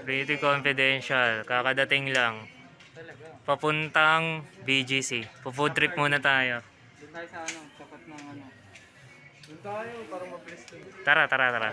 Pretty confidential. Kakadating lang. Papuntang BGC. Po-food trip muna tayo. Doon tayo sa ano, tapat ng ano. Doon tayo, para mabilis ko. Tara, tara, tara.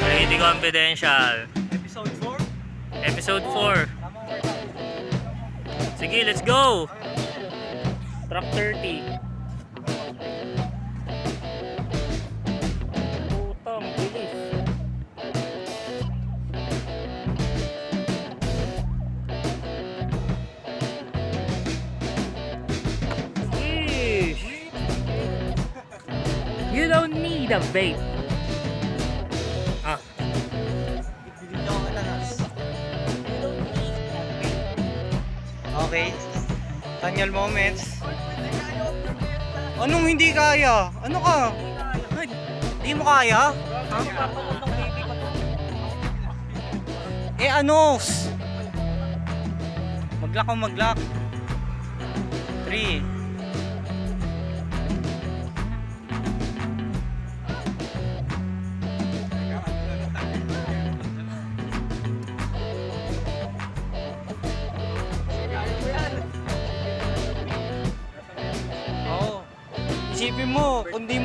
Pretty confidential. Episode 4? Episode 4. Sige, let's go! Truck 30. Putang, bilis. Sheesh. You don't need a vape. Ah. Okay. Daniel moments. Anong hindi kaya? Ano ka? Ay, di mo kaya? Ha? Eh ano? Maglock o maglock. 3. Oo. Isipin mo, kung di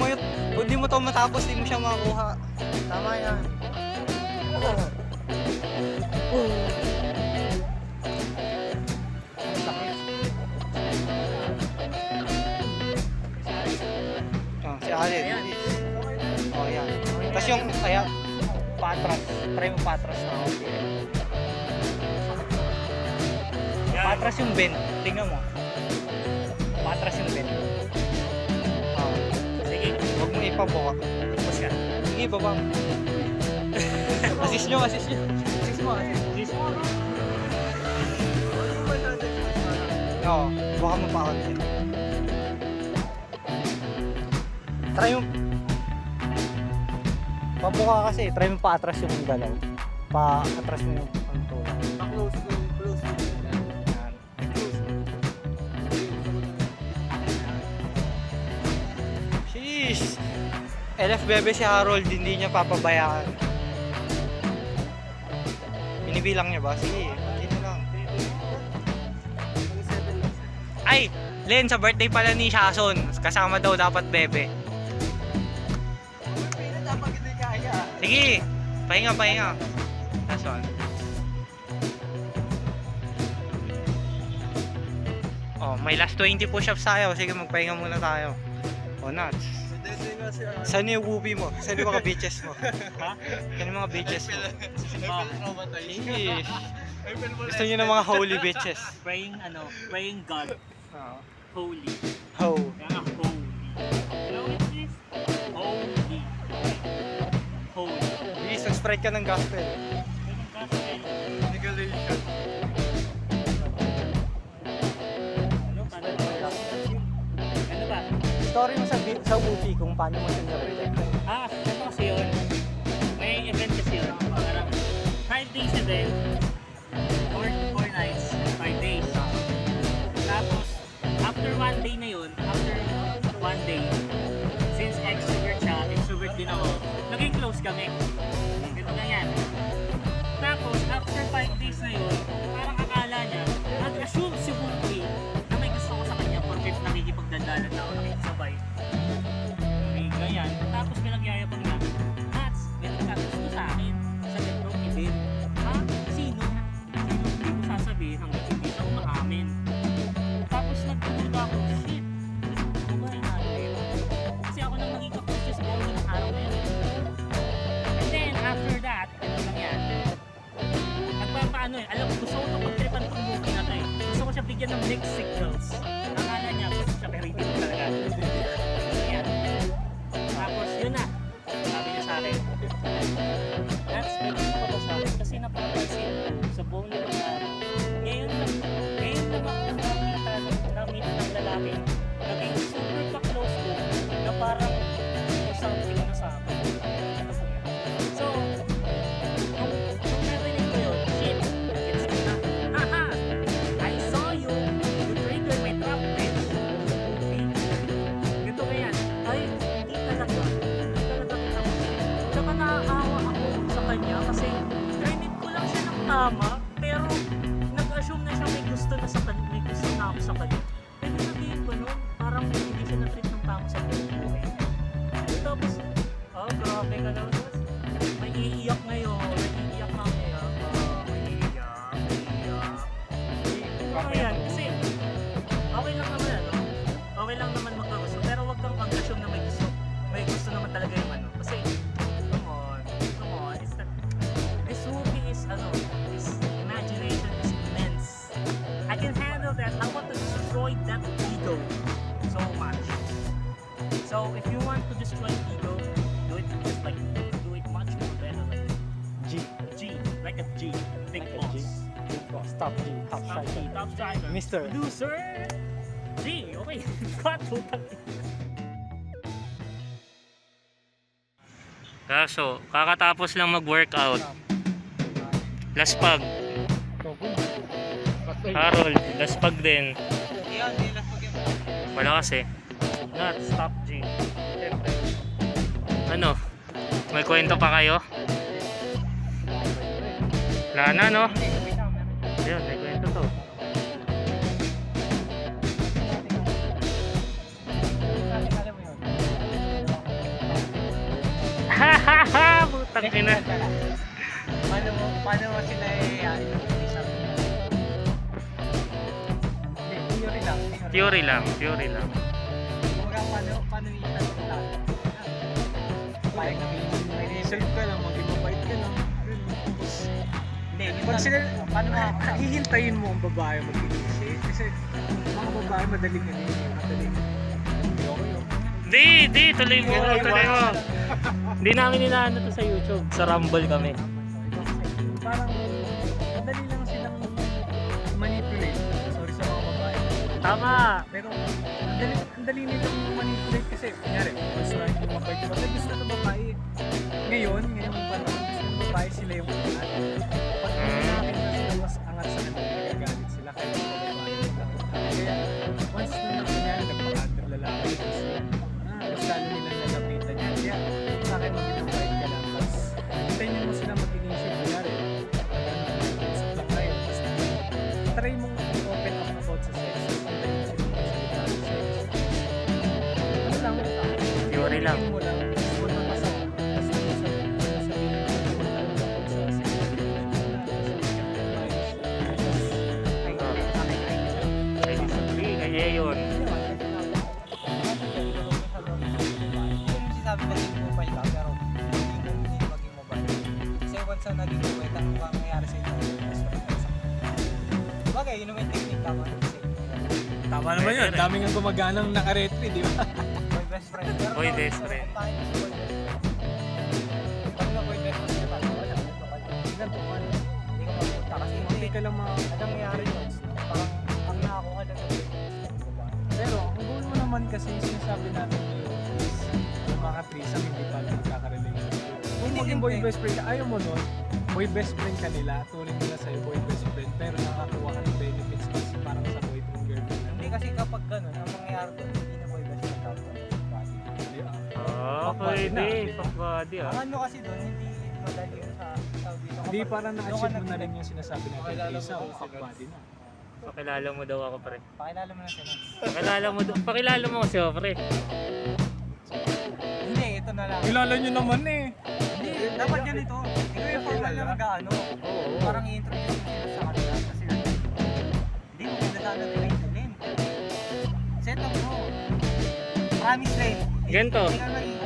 mo to matapos, di mo siya makuha. Tama yan. Si Alin. Oh, yan. Tapos yung, kaya, patras. Try mo patras na ako. Patras yung bend. Tingnan mo. Patras yung bend. Oh. Sige, huwag mo ipabuka. Tapos ka. Sige, babang. Assist nyo, assist nyo. Assist mo, assist. Oo, baka mo pa konti. Try mo. Pabuka kasi, try mo pa atras yung galaw. Pa atras mo yung pantula. Pa-close mo, close mo. Yan. Sheesh! LF bebe si Harold, hindi niya papabayaan. Binibilang niya ba? Sige, continue lang. Ay! Len, sa birthday pala ni Shason. Kasama daw dapat bebe. Sige! Pahinga, pahinga. Last one. Oh, may last 20 push-ups tayo. Sige, magpahinga muna tayo. Oh, nuts. Saan yung whoopie mo? Saan yung mga bitches mo? Ha? Saan yung mga bitches mo? Sheesh. Gusto nyo ng mga holy bitches? Praying God. Holy. Ho. Kaya nga holy. You know what it is? Holy. Holy. Please, nag-spread ka ng gospel. Legalization. Ano ba? Story mo sa whoopie kung paano mo siya na-reject. Ito kasi yun. May event kasi yun. Parang 5 days event. 4 nights. 5 days. Tapos, after 1 day na yun, after 1 day, since extrovert siya, introvert din ako, naging close kami. Ganun na yan. Tapos, after 5 days na yun, parang akala niya, nag-assume si Wookie na may gusto ko sa kanya porket nakikipagdandalan na ako, nakikisabay. Okay, ganyan. Tapos, pinagyayabang niya, Nats, ganun ka gusto sa akin sa ganitong event. Ha? Sino? Hindi ko sasabihin hanggang hindi ako maamin. Tapos, nagtulog ako, shit. Ano ba yung ano yun? Kasi ako nang naging kapos sa buong ng araw na yun. And then, sa buong limang araw. Ngayon lang ako namita ng lalaki naging super pa-close ko na parang something na sa akin. So, nung narinig ko yun, shit, it's na, haha, I saw you, you triggered my trap, bitch. Okay? Ganito ba yan? Ay, hindi talaga kita mo. Tsaka naaawa ako sa kanya kasi rinig ko lang siya ng tama, pero nag-assume na siya may gusto na sa kanya, may gusto na ako sa kanya. Pwede sabihin ko nun, parang hindi siya na-treat ng tama sa buhay. Tapos, grabe ka naman. May iiyak ngayon, may iiyak. Ayan, kasi okay lang naman okay lang naman magkagusto, pero wag kang mag-assume na may gusto naman talaga yung ano. Kasi, come on, this movie is his imagination is immense. I can handle that. I want to destroy that ego so much. So if you want to destroy ego, do it much more better. Like a G, big boss. Big boss, top G, top striker. Top striker. Mister. Producer. G, okay. Cut. Kaso, kakatapos lang mag-workout. Laspag. Harold, laspag din. Wala kasi. Not stop G. Siyempre. Ano? May kwento pa kayo? Wala na, no? Ayun, may kwento to. Hahaha! Butang ina. Paano mo sila Theory lang. Paano isa sa lahat? May reserve ka lang, maging mabait ka lang. Pag sila, hihintayin mo ang babae mag-initiate kasi mga babae madaling Di, tuloy mo. Hindi namin inaano to sa YouTube. Sa Rumble kami. parang madali lang silang manipulate. Sorry sa mga babae. Tama. Pero ang dali nilang manipulate kasi kunyari, gusto na yung mabait diba? Gusto na babae. Ngayon parang gusto ng babae sila yung angat. Pag nakakit na sila mas angat sa kanila, nagagalit sila kahit yung babae nila. Kaya once na nangyari, nagpaka-under lalaki. Mas lalo nilang lalapitan niya. Kaya sa akin mag-invite ka lang. Tapos hintayin mo sila mag-initiate. Kunyari, usap lang tayo. Tapos try mong open up about sa sex. Hintayin mo sila magsalita sa sex. Ano lang, Theory lang. mo lang. Huwag na masama. Tapos sabihin mo sa I disagree. Kaya yun. Sabi ko maging mobile ka, pero hindi maging mobile. Kasi once na naging mobile, ang mangyayari sa inyo, bagay, yun naman yung technique, tama na kasi. Tama naman yun. Dami nga gumaganang naka-retry, di ba? Boy best friend. Pero Boy best friend. Tayo na si boy best friend. Pag na boy best friend ka, wala. Tingnan po man, hindi ka mapunta kasi Hindi ka lang mga... anong nangyayari yun? Parang, ang nako ka lang. Pero ang goal mo naman kasi yung sinasabi natin is yung mga threesome hindi pa nagkaka-relation. Kung maging boy best friend ka, ayaw mo nun, boy best friend ka nila, turing nila sa'yo boy best friend, pero nakakuha ka ng benefits kasi parang sa boyfriend girlfriend. Hindi kasi kapag ganun, ang mangyayari doon, hindi na boy best friend tapos. Pwede. Fuck body Ang ano kasi doon, hindi madali yun sa dito. Hindi parang na-achieve mo na rin yung sinasabi natin, isa o fuck body na. Pakilala mo daw ako, pre. Pakilala mo na sila. Pakilala mo kasi ako, pre. Hindi, ito na lang. Kilala nyo naman eh. Hindi, dapat ganito. Ikaw yung formal na mag-ano. Parang i-introduce mo sila sa kanila. Kasi hindi mo pinadala nila yung lane. Set up mo. Promise lane. Ganto.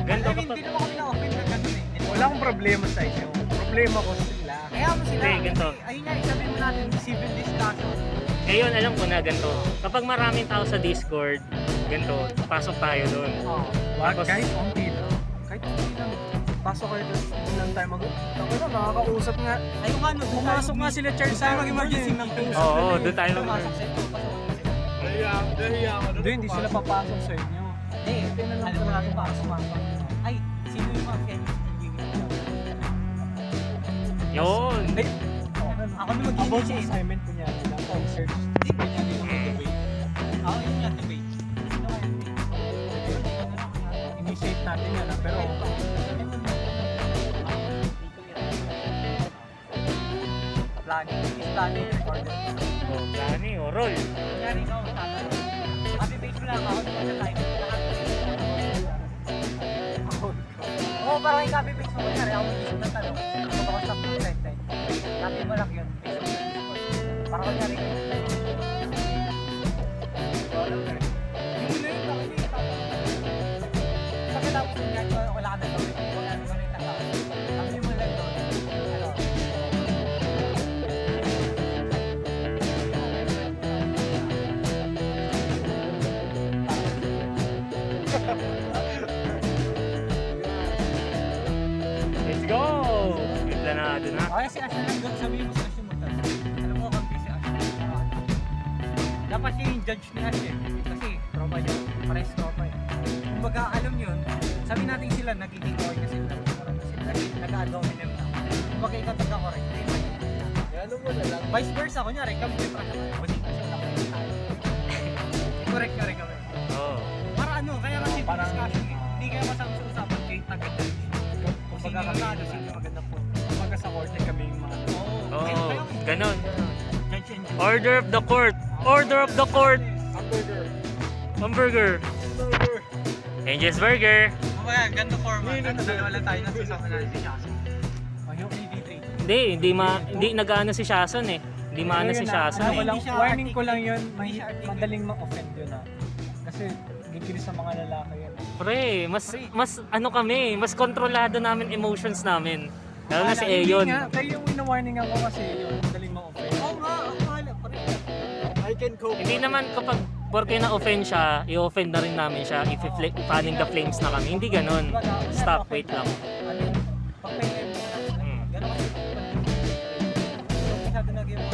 Ganto I mean, hindi naman kami na-open na ganun eh. Wala akong problema sa inyo. Problema ko sila. Kaya mo sila. Hindi, ganito. Kasi, ayun nga, isabi mo natin, civil discussion. Ngayon, alam ko na ganito. Kapag maraming tao sa Discord, ganito, pasok tayo doon. Oo. Wag, Tapos- kahit onti lang. Kahit onti lang. Pasok kayo doon ng tayo nakakausap nga. Ayun nga, no, Pumasok nga sila Charles sa mag-emergency meeting. Oo, doon tayo Pumasok sa ito, pasok mo sila. Hindi sila papasok sa inyo. Hindi, alam mo natin para sumasok. Ay, sino yung mga friends? Yun. Ako na About sa mag-initiate. assignment ko niya, research. Hindi pa niya din ako debate. Ako yun yung debate. Sino kaya Initiate natin yan, pero planning. Is planning recorded? Oh, plani, o roll. Kaya ikaw, tatanong. Copy paste mo lang ako. Ano tayo? Oo, parang yung copy paste mo. Kaya ako mag-isip ng tanong. Kung ako stop ng timeline. Copy mo lang yun. Paste mo lang yun. Parang kunyari kayo. Pagkatapos yung ganyan, wala ka na gawin. Wala na gawin ang tao. Copy mo lang doon. Ano? Let's go! May planado na. Okay, si Ash na lang doon. Sabihin mo sa Ash yung magtanong. Alam mo kung si Ash. Dapat siya yung judge ni Ash eh. Kasi tropa niya. Pares tropa eh. Kumbaga alam yun, sabihin natin sila nagiging okay na sila. Kasi nag-a-dominate na. Kumbaga ikaw taga-correct. ano mo na lang. Vice versa, kunyari, kami may prasa kami. Buti na siya nakulit tayo. Correct kami. Oo. Para ano, kaya kasi Parang- discussion eh. Hindi kaya masama sa usapan kayo taga-judge. Kung sino Kumbaga yung kami, ano, sino yung maganda po. Kumbaga sa korte kami yung mga Oo, ganon. Judge and judge. Order of the court! Order of the court! hamburger. Hamburger! Hamburger. Angel's Burger! Kumbaga, ganito format. Ano, dalawa lang tayo nasa isang na si Jackson. Yung EV3. Hindi nag-ano si Shason eh. Hindi maano si Shason Ano ko eh. lang, Hindi siya warning ko lang articulate. yun, Hindi siya articulate. madaling ma-offend yun ha. Kasi gigilis sa mga lalaki yun. Pre, mas ano kami, mas kontrolado namin emotions namin. Lalo na si Hindi Ayon. nga, kaya yung wina-warning ako kasi yun, madaling ma-offend. Oo nga, akala pa rin. I can cope. Hindi naman kapag porke na-offend siya, i-offend na rin namin siya if fanning the flames na kami. Hindi ganon. Stop, wait lang. Ano yun? Pagpahingay mo na. Hmm. Gano'n kasi. Kung masyado na game mo.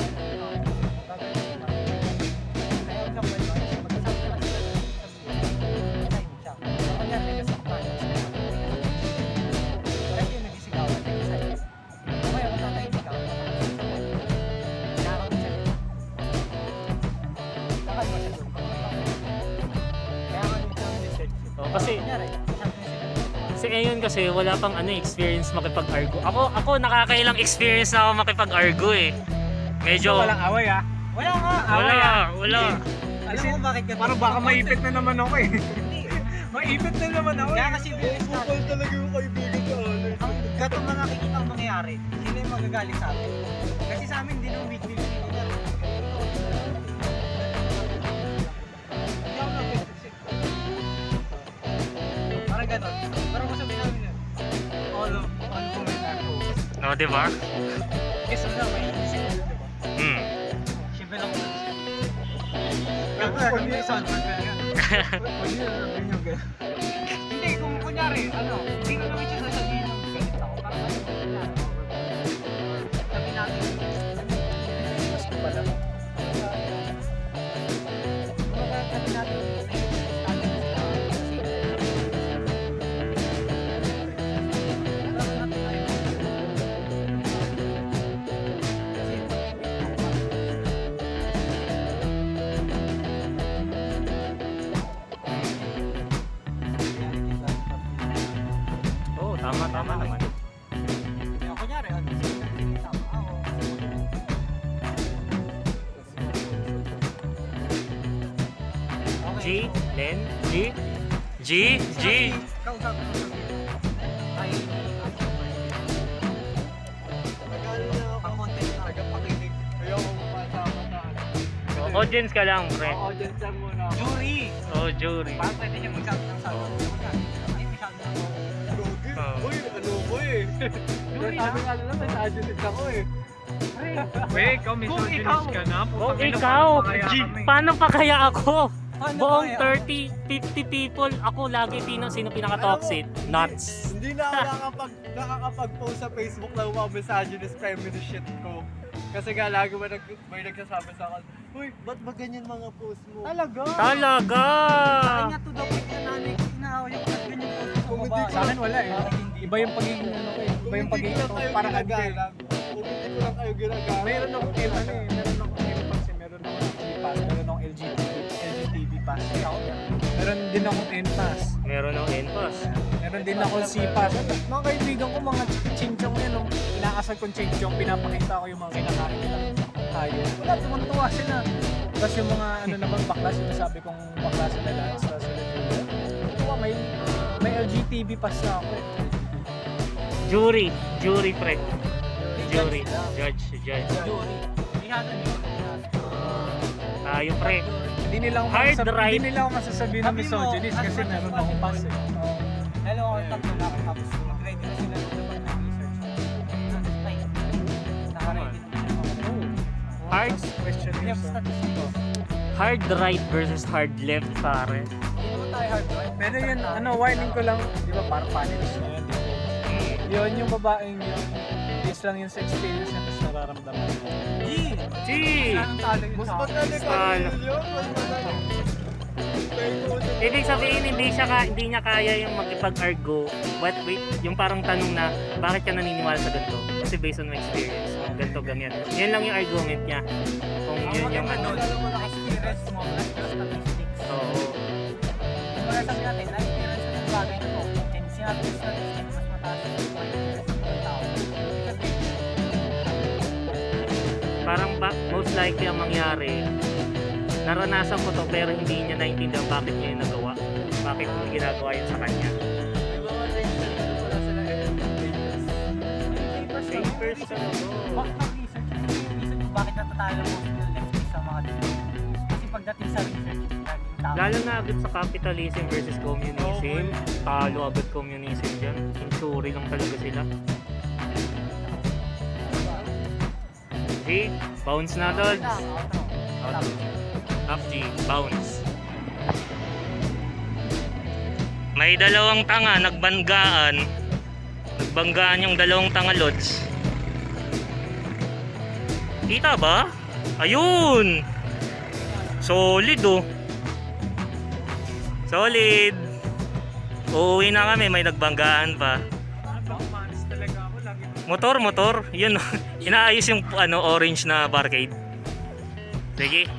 Kaya siya kwento. Magkasabi na lang sila. Time siya. Kanya nagkasaktan. Kaya yung nagisigawan. Nag-decide. Okay, kung tatahimik ka. Kailangan siya. Saka iba siya doon. Kaya nga yung decide. Oh, kasi Kunyari, masyado na sila. si Ayon kasi wala pang experience makipag-argue. Ako nakakailang experience na ako makipag-argue eh. Medyo Walang away ha. Wala nga. wala. Alam mo bakit ka? Parang baka maipit na naman ako eh. Hindi. Maipit na naman ako Kaya eh. kasi bilis na. talaga yung kaibigan ko. Ang gatong na nakikita ang mangyayari, sila yung magagalit sa atin. Kasi sa amin, din ang weekly meeting na. Hindi ako nag-exit. Parang ganon. Parang kung sabihin namin yun, all comment are closed. No, di ba? Kasi na, may isip ko, di ba? Hmm. Siyempre lang ko. Kaya may sound man ka nga. Hindi, kung kunyari, hindi ko naman siya sasabihin ng galit ako. Parang ano, kunyari, sabi natin, mas ko pala. Kumbaga, sabi natin, Oo, tama naman. kunyari, tama ako. G, Len, G. Kausap mo. Ay, ang content na. Tagapakinig. Ayoko mapasama na. Audience ka lang, pre. Audience lang muna ako. Jury! Oh, jury. Parang pwede niya magsabi ng sabi. Ay, masyado na ako. Oh. Uy, ano ko eh. Jury Sabi na. nga lang, may adjunct ako eh. Wait, ikaw Kung ikaw, ka na. Oh, ikaw! G, paano pa kaya ako? Paano Buong ba 30, 50 people, ako lagi sino pinaka-toxic? Nuts. Hindi na ako nakakapag-post sa Facebook ng mga misogynist feminist shit ko. Kasi nga lagi may nagsasabi sa akin, uy, ba't ba ganyan mga post mo? Talaga? Talaga! Sabi nga to the point na nanay ko, inaaway ko at ganyan po sa Kung hindi babae. Sa akin wala eh. Bakit hindi? Iba yung pagiging ano ko eh. Iba yung Kung hindi pagiging ko lang kayo parang adke. ginagalang, kung hindi ko lang kayo ginagalang. Meron akong ano eh. Meron akong N-Pass eh. Meron akong G-Pass. Meron akong LGTB Pass. Meron din akong N-Pass. Meron ng NPAS. Meron din akong C-Pass. Mga kaibigan ko, mga chinchong yan. Nung inaasal kong chinchong, pinapakita ko yung mga kinakain nila. Tayo. Wala, tumantuwa sila. Tapos yung mga ano naman bakla, sinasabi kong bakla sila lahat sa sila. Tuwa, may LGTB pass na ako eh. Jury pre. Jury. Judge. Jury. Ihanan yun. Tayo pre. Hindi nila ako Hard right. Hindi nila ako masasabihin na Sabi mo, misogynist as kasi much as meron akong pass eh. possible. Hello, ako tatlo na ako tapos mag-ready na sila sa pag-research. Ay, naka-ready na sila. Hard. Question We have is, statistics. Hard right versus hard left pare. Hindi naman tayo hard right? pero yun, ano, warning ko lang, di ba parang panelist na yun, di ba? Yun, yung babaeng yun, based lang yun sa experience niya, tapos nararamdaman niya. G! Gee! Saan ang talo yun Mas sa akin? magaling ka Talo. rin yun. Mas magaling. Ibig sabihin hindi niya kaya yung makipag-argo. Wait, yung parang tanong na bakit ka naniniwala sa ganito? Kasi based on my experience, ganito ganyan. Yan lang yung argument niya. Kung Ang yun yung maganda ano. doon, wala kang experience mo, wala kang statistics. Oo. Kaya sabi natin, na-experience mo yung bagay na to. And sinabi yung statistics, mas mataas yung experience ng tao. Parang most likely ang mangyari, naranasan ko to pero hindi niya naintindihan bakit niya yung nagawa. Bakit niya ginagawa yun sa kanya. Papers talaga. Bakit nag-research mo bakit natatalo mo sa leftist sa mga dito? Kasi pagdating sa research, laging tao. Lalo na agad sa capitalism versus communism. Talo agad communism dyan. Insuri lang talaga sila. G, bounce na doon. Half G, bounce. May dalawang tanga, nagbanggaan. Nagbanggaan yung dalawang tanga, Lods. Kita ba? Ayun! Solid oh. Solid. Uuwi na kami, may nagbanggaan pa. Manis talaga ako, lagi Motor. Yun, inaayos yung ano, orange na barcade. Sige.